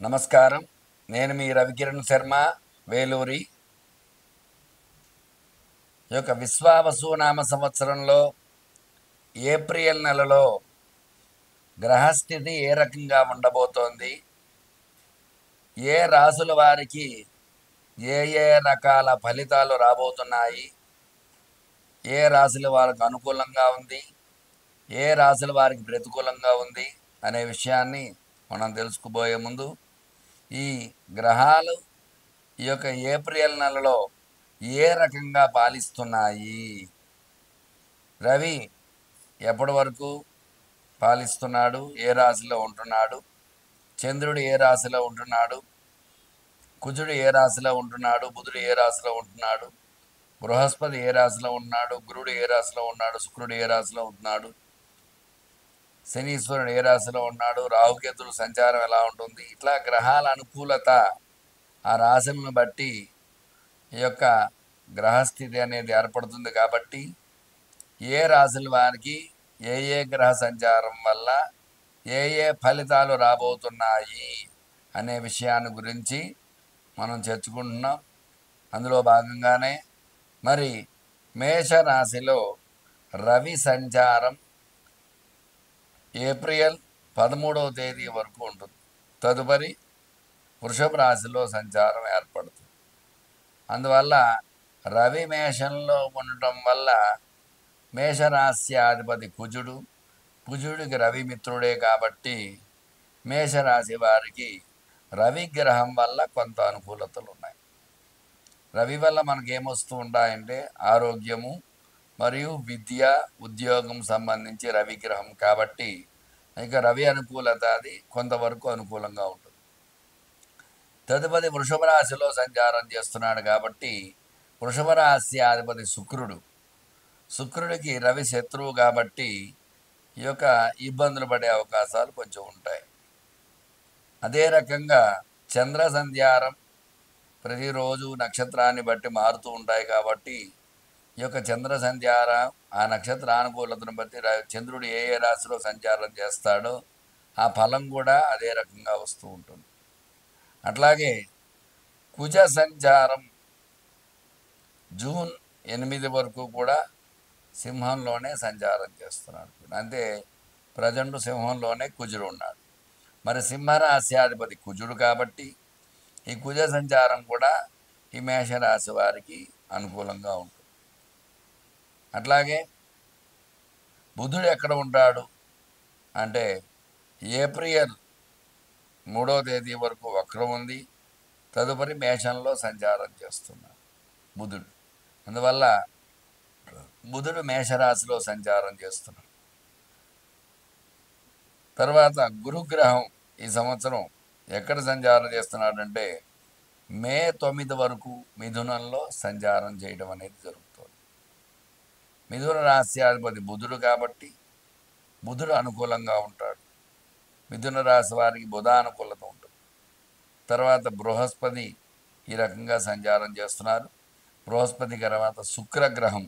నమస్కారం. నేను మీ రవికిరణ్ శర్మ, వేలూరి. ఈ యొక్క విశ్వావసునామ సంవత్సరంలో ఏప్రిల్ నెలలో గ్రహస్థితి ఏ రకంగా ఉండబోతోంది, ఏ రాసుల వారికి ఏ ఏ రకాల ఫలితాలు రాబోతున్నాయి, ఏ రాశుల వారికి అనుకూలంగా ఉంది, ఏ రాశుల వారికి ప్రతికూలంగా ఉంది అనే విషయాన్ని మనం తెలుసుకోబోయే ముందు ఈ గ్రహాలు ఈ యొక్క ఏప్రిల్ నెలలో ఏ రకంగా పాలిస్తున్నాయి, రవి ఎప్పటి వరకు పాలిస్తున్నాడు, ఏ రాశిలో ఉంటున్నాడు, చంద్రుడు ఏ రాశిలో ఉంటున్నాడు, కుజుడు ఏ రాశిలో ఉంటున్నాడు, బుధుడు ఏ రాశిలో ఉంటున్నాడు, బృహస్పతి ఏ రాశిలో ఉన్నాడు, గురుడు ఏ రాశిలో ఉన్నాడు, శుక్రుడు ఏ రాశిలో ఉంటున్నాడు, శనీశ్వరుడు ఏ రాశిలో ఉన్నాడు, రాహుకేతుల సంచారం ఎలా ఉంటుంది, ఇట్లా గ్రహాల అనుకూలత ఆ రాశులను బట్టి ఈ యొక్క గ్రహస్థితి అనేది ఏర్పడుతుంది. కాబట్టి ఏ రాశుల వారికి ఏ ఏ గ్రహ సంచారం వల్ల ఏ ఏ ఫలితాలు రాబోతున్నాయి అనే విషయాన్ని గురించి మనం చర్చుకుంటున్నాం. అందులో భాగంగానే మరి మేషరాశిలో రవి సంచారం ఏప్రిల్ 13వ తేదీ వరకు ఉంటుంది. తదుపరి వృషభ రాశిలో సంచారం ఏర్పడుతుంది. అందువల్ల రవి మేషంలో ఉండటం వల్ల మేషరాశ్యాధిపతి కుజుడు, కుజుడికి రవి మిత్రుడే కాబట్టి మేషరాశి వారికి రవి గ్రహం వల్ల కొంత అనుకూలతలు ఉన్నాయి. రవి వల్ల మనకేమొస్తూ ఉంటాయంటే ఆరోగ్యము మరియు విద్య, ఉద్యోగం సంబంధించి రవి గ్రహం కాబట్టి ఇక రవి అనుకూలత అది కొంతవరకు అనుకూలంగా ఉంటుంది. తదుపరి వృషభ రాశిలో సంచారం చేస్తున్నాడు కాబట్టి వృషభ రాశి అధిపతి శుక్రుడు, శుక్రుడికి రవి శత్రువు కాబట్టి ఈ యొక్క ఇబ్బందులు పడే అవకాశాలు కొంచెం ఉంటాయి. అదే రకంగా చంద్ర సంచారం ప్రతిరోజు నక్షత్రాన్ని బట్టి మారుతూ ఉంటాయి కాబట్టి ఈ యొక్క చంద్ర సంచారం ఆ నక్షత్ర అనుకూలతను బట్టి చంద్రుడు ఏ ఏ రాశిలో సంచారం చేస్తాడో ఆ ఫలం కూడా అదే రకంగా వస్తూ ఉంటుంది. అట్లాగే కుజ సంచారం జూన్ 8 వరకు కూడా సింహంలోనే సంచారం చేస్తున్నాడు. అంటే ప్రజెంట్ సింహంలోనే కుజుడు ఉన్నాడు. మరి సింహరాశ్యాధిపతి కుజుడు కాబట్టి ఈ కుజ సంచారం కూడా ఈ మేషరాశి వారికి అనుకూలంగా ఉంటుంది. అట్లాగే బుధుడు ఎక్కడ ఉంటాడు అంటే ఏప్రిల్ 3వ తేదీ వరకు వక్రం ఉంది. తదుపరి మేషంలో సంచారం చేస్తున్నాడు బుధుడు. అందువల్ల బుధుడు మేషరాశిలో సంచారం చేస్తున్నాడు. తర్వాత గురుగ్రహం ఈ సంవత్సరం ఎక్కడ సంచారం చేస్తున్నాడంటే మే 9 వరకు మిథునంలో సంచారం చేయడం అనేది జరుగుతుంది. మిథున రాశ్యాధిపతి బుధుడు కాబట్టి బుధుడు అనుకూలంగా ఉంటాడు. మిథున రాశి వారికి బుధ అనుకూలత ఉంటుంది. తర్వాత బృహస్పతి ఈ రకంగా సంచారం చేస్తున్నారు. బృహస్పతి తర్వాత శుక్రగ్రహం,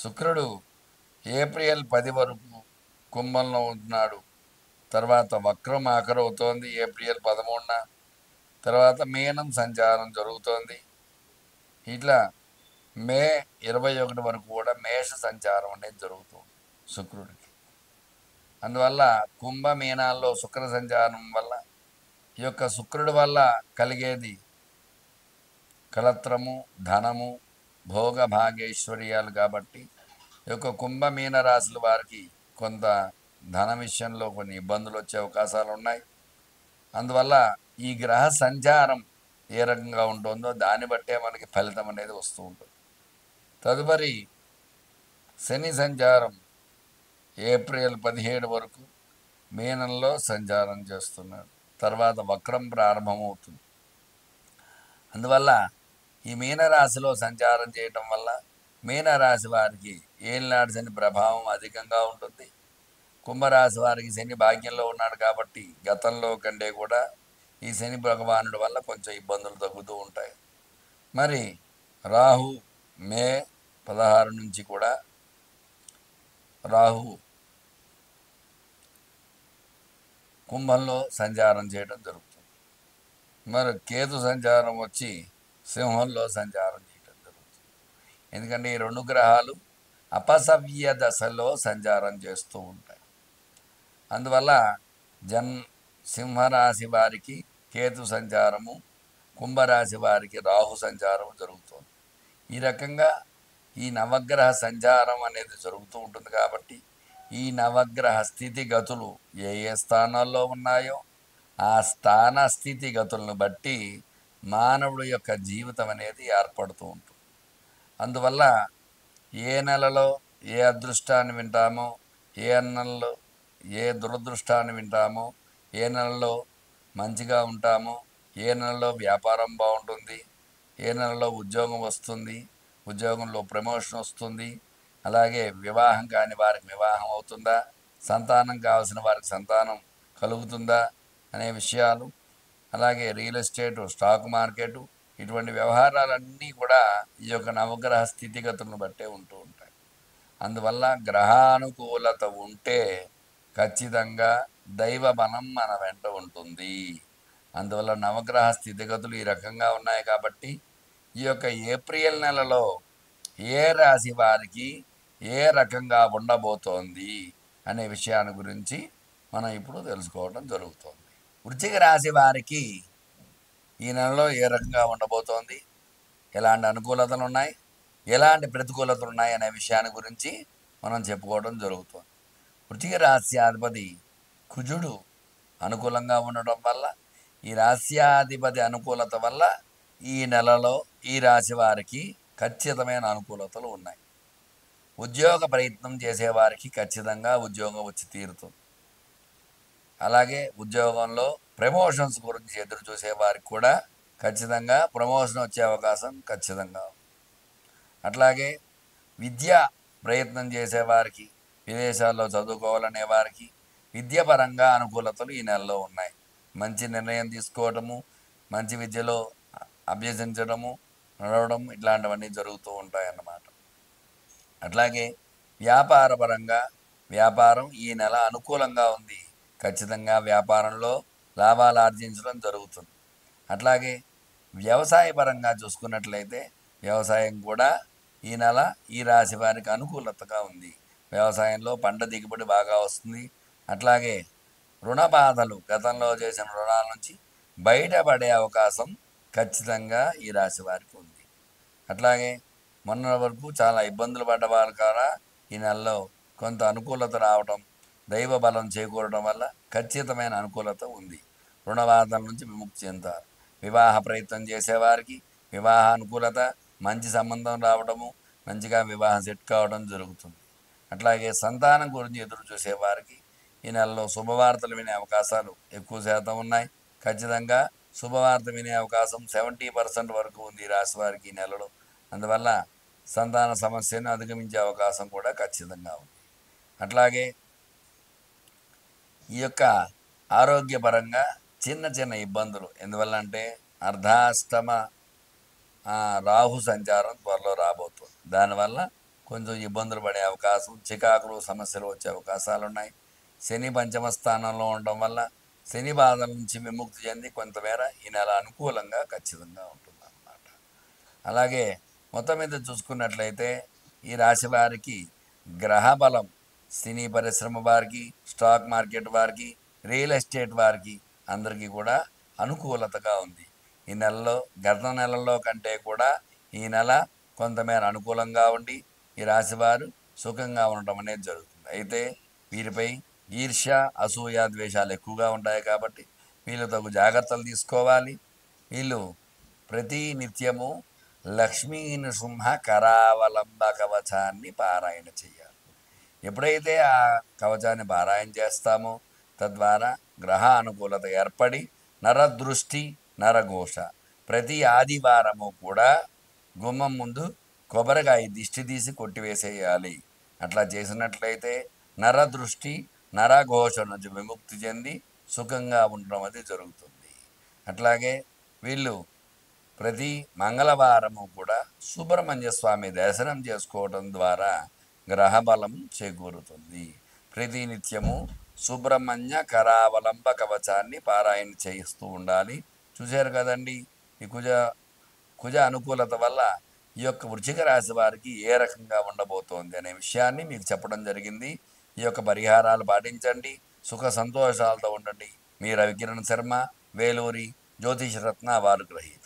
శుక్రుడు ఏప్రిల్ 10 వరకు కుంభంలో ఉంటున్నాడు. తర్వాత వక్రం ఆఖరవుతోంది ఏప్రిల్ 13న. తర్వాత మీనం సంచారం జరుగుతోంది. ఇట్లా మే 21 వరకు కూడా మేష సంచారం అనేది జరుగుతుంది శుక్రుడికి. అందువల్ల కుంభ మీనాల్లో శుక్ర సంచారం వల్ల ఈ యొక్క శుక్రుడి వల్ల కలిగేది కలత్రము, ధనము, భోగ భాగేశ్వర్యాలు కాబట్టి ఈ యొక్క కుంభమీన రాశుల వారికి కొంత ధన విషయంలో కొన్ని ఇబ్బందులు వచ్చే అవకాశాలు ఉన్నాయి. అందువల్ల ఈ గ్రహ సంచారం ఏ రకంగా ఉంటుందో దాన్ని బట్టే మనకి ఫలితం అనేది వస్తూ ఉంటుంది. తదుపరి శని సంచారం ఏప్రిల్ 17 వరకు మీనంలో సంచారం చేస్తున్నాడు. తర్వాత వక్రం ప్రారంభమవుతుంది. అందువల్ల ఈ మీనరాశిలో సంచారం చేయటం వల్ల మీనరాశి వారికి ఏలినాడు శని ప్రభావం అధికంగా ఉంటుంది. కుంభరాశి వారికి శని భాగ్యంలో ఉన్నాడు కాబట్టి గతంలో కంటే కూడా ఈ శని భగవానుడి వల్ల కొంచెం ఇబ్బందులు తగ్గుతూ ఉంటాయి. మరి రాహు మే 16 నుంచి కూడా రాహు కుంభంలో సంచారం చేయడం జరుగుతుంది. మరి కేతు సంచారం వచ్చి సింహంలో సంచారం చేయటం జరుగుతుంది. ఎందుకంటే ఈ రెండు గ్రహాలు అపసవ్య దశలో సంచారం చేస్తూ ఉంటాయి. అందువల్ల జన్ సింహరాశి వారికి కేతు సంచారము, కుంభరాశి వారికి రాహు సంచారం జరుగుతుంది. ఈ రకంగా ఈ నవగ్రహ సంచారం అనేది జరుగుతూ ఉంటుంది. కాబట్టి ఈ నవగ్రహ స్థితిగతులు ఏ ఏ స్థానాల్లో ఉన్నాయో ఆ స్థాన స్థితిగతులను బట్టి మానవుడి యొక్క జీవితం అనేది ఏర్పడుతూ ఉంటుంది. అందువల్ల ఏ నెలలో ఏ అదృష్టాన్ని వింటామో, ఏ నెలలో ఏ దురదృష్టాన్ని వింటామో, ఏ నెలలో మంచిగా ఉంటామో, ఏ నెలలో వ్యాపారం బాగుంటుంది, ఏ నెలలో ఉద్యోగం వస్తుంది, ఉద్యోగంలో ప్రమోషన్ వస్తుంది, అలాగే వివాహం కాని వారికి వివాహం అవుతుందా, సంతానం కావాల్సిన వారికి సంతానం కలుగుతుందా అనే విషయాలు, అలాగే రియల్ ఎస్టేటు, స్టాక్ మార్కెటు, ఇటువంటి వ్యవహారాలన్నీ కూడా ఈ యొక్క నవగ్రహ స్థితిగతులను బట్టే ఉంటూ ఉంటాయి. అందువల్ల గ్రహానుకూలత ఉంటే ఖచ్చితంగా దైవ బలం మన వెంట ఉంటుంది. అందువల్ల నవగ్రహ స్థితిగతులు ఈ రకంగా ఉన్నాయి. కాబట్టి ఈ యొక్క ఏప్రిల్ నెలలో ఏ రాశి వారికి ఏ రకంగా ఉండబోతోంది అనే విషయాన్ని గురించి మనం ఇప్పుడు తెలుసుకోవడం జరుగుతోంది. వృశ్చిక రాశి వారికి ఈ నెలలో ఏ రకంగా ఉండబోతోంది, ఎలాంటి అనుకూలతలు ఉన్నాయి, ఎలాంటి ప్రతికూలతలు ఉన్నాయి అనే విషయాన్ని గురించి మనం చెప్పుకోవడం జరుగుతుంది. వృశ్చిక రాశ్యాధిపతి కుజుడు అనుకూలంగా ఉండటం వల్ల, ఈ రాశ్యాధిపతి అనుకూలత వల్ల ఈ నెలలో ఈ రాశి వారికి ఖచ్చితమైన అనుకూలతలు ఉన్నాయి. ఉద్యోగ ప్రయత్నం చేసేవారికి ఖచ్చితంగా ఉద్యోగం వచ్చి తీరుతుంది. అలాగే ఉద్యోగంలో ప్రమోషన్స్ గురించి ఎదురు చూసే వారికి కూడా ఖచ్చితంగా ప్రమోషన్ వచ్చే అవకాశం ఖచ్చితంగా ఉంది. అట్లాగే విద్య ప్రయత్నం చేసేవారికి, విదేశాల్లో చదువుకోవాలనే వారికి విద్యాపరంగా అనుకూలతలు ఈ నెలలో ఉన్నాయి. మంచి నిర్ణయం తీసుకోవడము, మంచి విద్యలో అభ్యసించడము, నడవడం ఇట్లాంటివన్నీ జరుగుతూ ఉంటాయన్నమాట. అట్లాగే వ్యాపారపరంగా వ్యాపారం ఈ నెల అనుకూలంగా ఉంది. ఖచ్చితంగా వ్యాపారంలో లాభాలు ఆర్జించడం జరుగుతుంది. అట్లాగే వ్యవసాయ పరంగా చూసుకున్నట్లయితే వ్యవసాయం కూడా ఈ నెల ఈ రాశి వారికి అనుకూలతగా ఉంది. వ్యవసాయంలో పంట దిగుబడి బాగా వస్తుంది. అట్లాగే రుణ బాధలు, గతంలో చేసిన రుణాల నుంచి బయటపడే అవకాశం ఖచ్చితంగా ఈ రాశి వారికి ఉంది. అట్లాగే మొన్న వరకు చాలా ఇబ్బందులు పడ్డ వారు కూడా ఈ నెలలో కొంత అనుకూలత రావడం, దైవ బలం చేకూరడం వల్ల ఖచ్చితమైన అనుకూలత ఉంది. రుణ బాధల నుంచి విముక్తి చెందుతారు. వివాహ ప్రయత్నం చేసేవారికి వివాహ అనుకూలత, మంచి సంబంధం రావడము, మంచిగా వివాహం సెట్ కావడం జరుగుతుంది. అట్లాగే సంతానం గురించి ఎదురు చూసేవారికి ఈ నెలలో శుభవార్తలు వినే అవకాశాలు ఎక్కువ శాతం ఉన్నాయి. ఖచ్చితంగా శుభవార్త వినే అవకాశం 70% వరకు ఉంది ఈ రాశి వారికి ఈ నెలలో. అందువల్ల సంతాన సమస్యను అధిగమించే అవకాశం కూడా ఖచ్చితంగా ఉంది. అట్లాగే ఈ యొక్క ఆరోగ్యపరంగా చిన్న చిన్న ఇబ్బందులు, ఎందువల్ల అంటే అర్ధాష్టమ రాహు సంచారం త్వరలో రాబోతుంది. దానివల్ల కొంచెం ఇబ్బందులు పడే అవకాశం, చికాకులు, సమస్యలు వచ్చే అవకాశాలు ఉన్నాయి. శని పంచమ స్థానంలో ఉండడం వల్ల శని బాధల నుంచి విముక్తి చెంది కొంతమేర ఈ నెల అనుకూలంగా ఖచ్చితంగా ఉంటుంది అన్నమాట. అలాగే మొత్తం మీద చూసుకున్నట్లయితే ఈ రాశి వారికి గ్రహ బలం సినీ పరిశ్రమ వారికి, స్టాక్ మార్కెట్ వారికి, రియల్ ఎస్టేట్ వారికి అందరికీ కూడా అనుకూలతగా ఉంది. ఈ నెలలో గత నెలల్లో కంటే కూడా ఈ నెల కొంతమేర అనుకూలంగా ఉండి ఈ రాశివారు సుఖంగా ఉండటం అనేది జరుగుతుంది. అయితే వీరిపై ఈర్ష్య, అసూయ, ద్వేషాలు ఎక్కువగా ఉంటాయి. కాబట్టి వీళ్ళు తగు జాగ్రత్తలు తీసుకోవాలి. వీళ్ళు ప్రతి నిత్యము లక్ష్మీ నృసింహ కరావలంబ కవచాన్ని పారాయణ చేయాలి. ఎప్పుడైతే ఆ కవచాన్ని పారాయణ చేస్తామో తద్వారా గ్రహ అనుకూలత ఏర్పడి నరదృష్టి, నరఘోష ప్రతి ఆదివారము కూడా గుమ్మం ముందు కొబ్బరికాయ దిష్టి తీసి కొట్టివేసేయాలి. అట్లా చేసినట్లయితే నరదృష్టి, నరఘోష నుంచి విముక్తి చెంది సుఖంగా ఉండడం అది జరుగుతుంది. అట్లాగే వీళ్ళు ప్రతి మంగళవారము కూడా సుబ్రహ్మణ్య స్వామి దర్శనం చేసుకోవడం ద్వారా గ్రహబలం చేకూరుతుంది. ప్రతినిత్యము సుబ్రహ్మణ్య కరావలంబ కవచాన్ని పారాయణ చేయిస్తూ ఉండాలి. చూశారు కదండి. ఈ కుజ అనుకూలత వల్ల ఈ యొక్క వృశ్చిక రాశి వారికి ఏ రకంగా ఉండబోతోంది అనే విషయాన్ని మీకు చెప్పడం జరిగింది. ఈ యొక్క పరిహారాలు పాటించండి. సుఖ సంతోషాలతో ఉండండి. మీ రవికిరణ్ శర్మ, వేలూరి జ్యోతిష రత్న వారు గ్రహీత.